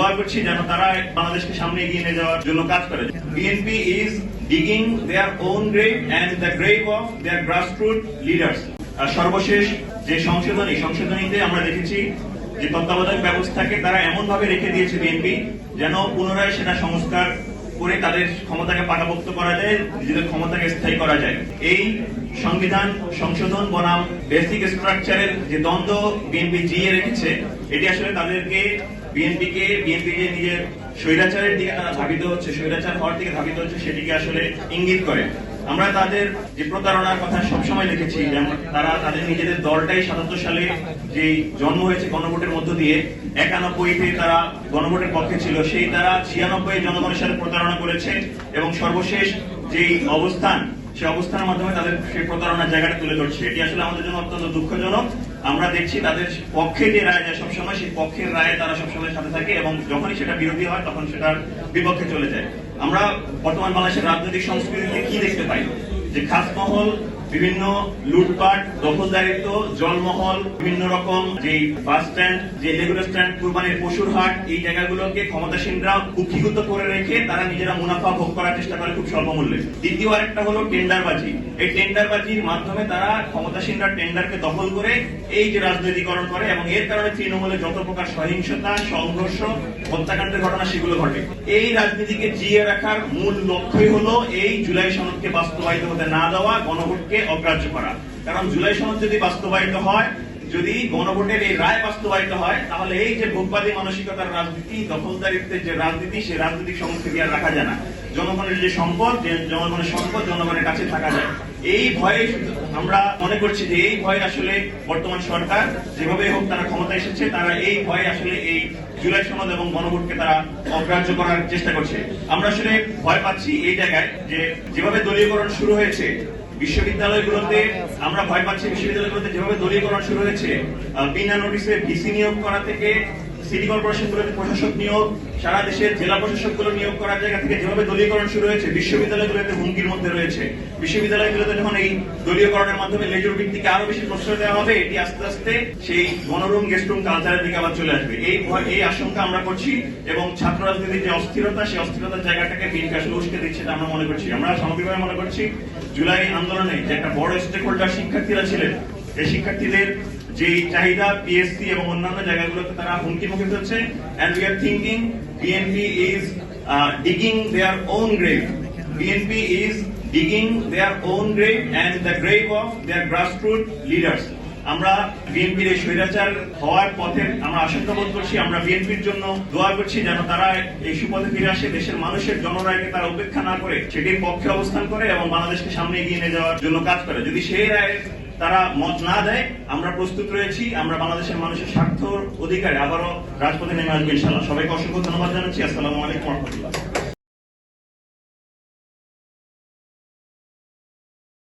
দোয়া করছি যেন তারা বাংলাদেশকে সামনে এগিয়ে নিয়ে যাওয়ার জন্য কাজ করে। BNP is digging their own grave and the grave of their grassroots leaders. সর্বশেষ যে সংশোধনীতে আমরা দেখেছি যে তত্ত্বাবধায়ক ব্যবস্থাকে তারা এমন ভাবে রেখে দিয়েছে বিএনপি যেন পুনরায় সেটা সংস্কার করে তাদের ক্ষমতাকে পাকাপোক্ত করা যায়, নিজেদের ক্ষমতাকে স্থায়ী করা যায়। এই সংবিধান সংশোধন বনাম বেসিক স্ট্রাকচারের যে দ্বন্দ্ব বিএনপি জিয়ে রেখেছে, এটি আসলে তাদেরকে বিএনপি যে নিজের স্বৈরাচারের দিকে তারা ধাবিত হচ্ছে, স্বৈরাচার হওয়ার দিকে ধাবিত হচ্ছে, সেটিকে আসলে ইঙ্গিত করে। আমরা তাদের যে প্রতারণার কথা সবসময় লিখেছি, যেমন তারা তাদের নিজেদের দলটাই ৭৭ সালে যে জন্ম হয়েছে গণভোটের মধ্য দিয়ে, ৯১-তে তারা গণভোটের পক্ষে ছিল, সেই তারা ৯৬ জনগণের সাথে প্রতারণা করেছে এবং সর্বশেষ যেই অবস্থান, সেই অবস্থানের মাধ্যমে তাদের সেই প্রতারণার জায়গাটা তুলে ধরছে। এটি আসলে আমাদের জন্য অত্যন্ত দুঃখজনক। আমরা দেখছি তাদের পক্ষে যে রায় যায় সবসময়, সেই পক্ষের রায়ে তারা সবসময় সাথে থাকে এবং যখনই সেটা বিরোধী হয় তখন সেটার বিপক্ষে চলে যায়। আমরা বর্তমান বাংলাদেশের রাজনৈতিক সংস্কৃতিতে কি দেখতে পাই যে খাস মহল বিভিন্ন লুটপাট, দখলদারিত্ব, জলমহল, বিভিন্ন রকম যে বাস স্ট্যান্ড, যে রেগুলার স্ট্যান্ড, কুরবানির পশুর হাট, এই জায়গাগুলোকে ক্ষমতাসীনরা কুক্ষিগত করে রেখে তারা নিজেরা মুনাফা ভোগ করার চেষ্টা করে খুব স্বল্প মূল্যে। দ্বিতীয় আরেকটা হলো টেন্ডারবাজি। এই টেন্ডারবাজির মাধ্যমে তারা ক্ষমতাসীনরা টেন্ডারকে দখল করে এই যে রাজনৈতিকরণ করে এবং এর কারণে তৃণমূলে যত প্রকার সহিংসতা, সংঘর্ষ, হত্যাকাণ্ডের ঘটনা সেগুলো ঘটে। এই রাজনীতিকে জিয়ে রাখার মূল লক্ষ্যই হলো এই জুলাই সনদকে বাস্তবায়িত হতে না দেওয়া, গণভোটকে অগ্রাহ্য করা। কারণ জুলাই সনদ যদি বাস্তবায়িত হয়, যদি গণভোটের এই রায় বাস্তবায়িত হয়, তাহলে এই যে ভোগবাদী মানসিকতার রাজনীতি, দখলদারিত্বের যে রাজনীতি, সেই রাজনৈতিক সংস্কৃতি আর রাখা যায় না। জনগণের যে সম্পদ, জনগণের কাছে থাকা যায়। এই ভয়ে আমরা মনে করছি যে এই ভয়ে আসলে বর্তমান সরকার যেভাবে হোক তারা ক্ষমতা এসেছে, তারা এই ভয়ে আসলে এই জুলাই সনদ এবং গণভোটকে তারা অগ্রাহ্য করার চেষ্টা করছে। আমরা আসলে ভয় পাচ্ছি এই জায়গায় যে যেভাবে দলীয়করণ শুরু হয়েছে বিশ্ববিদ্যালয়গুলোতে, আমরা ভয় পাচ্ছি বিশ্ববিদ্যালয়গুলোতে যেভাবে দলীয়করণ শুরু হয়েছে, বিনা নোটিসে ভিসি নিয়োগ করা থেকে সিটি কর্পোরেশনগুলোতে প্রশাসক নিয়োগ, সারা দেশের জেলা প্রশাসকগুলো নিয়োগ করার জায়গা থেকে যেভাবে দলীয়করণ শুরু হয়েছে, বিশ্ববিদ্যালয়গুলোতে হুমকির মধ্যে রয়েছে। বিশ্ববিদ্যালয়গুলোতে যখন এই দলীয়করণের মাধ্যমে লেজুর ভিত্তিকে আরো বেশি প্রশ্রয় দেওয়া হবে, এটি আস্তে আস্তে সেই গণরুম গেস্টরুম কালচারের দিকে আবার চলে আসবে। এই আশঙ্কা আমরা করছি এবং ছাত্র রাজনীতির যে অস্থিরতা, সেই অস্থিরতার জায়গাটাকে বিএনপি আসলে উস্কে দিচ্ছে, আমরা মনে করছি। আমরা সামগ্রিকভাবে মনে করছি জুলাই আন্দোলনে যে একটা বড় স্টেক হোল্ডার শিক্ষার্থীরা ছিলেন, এই শিক্ষার্থীদের যে চাহিদা পিএসসি এবং অন্যান্য জায়গাগুলোতে তারা হুমকির মুখে হচ্ছে। and we are thinking BNP is digging their own grave. BNP is digging their own grave and the grave of their grassroots leaders. আমরা বিএনপির এই স্বৈরাচার হওয়ার পথে আমরা আশঙ্কা বোধ করছি। আমরা বিএনপির জন্য দোয়া করছি যেন তারা এই সুপথে ফিরে আসে, দেশের মানুষের জনরায়কে তারা উপেক্ষা না করে সেটির পক্ষে অবস্থান করে এবং বাংলাদেশকে সামনে এগিয়ে নিয়ে যাওয়ার জন্য কাজ করে। যদি সেই রায় তারা মত না দেয়, আমরা প্রস্তুত রয়েছি, আমরা বাংলাদেশের মানুষের স্বার্থ অধিকারে আবারও রাজপথে নেমে আসবো ইনশাআল্লাহ। সবাইকে অসংখ্য ধন্যবাদ জানাচ্ছি। আসসালামু আলাইকুম ওয়া রাহমাতুল্লাহ।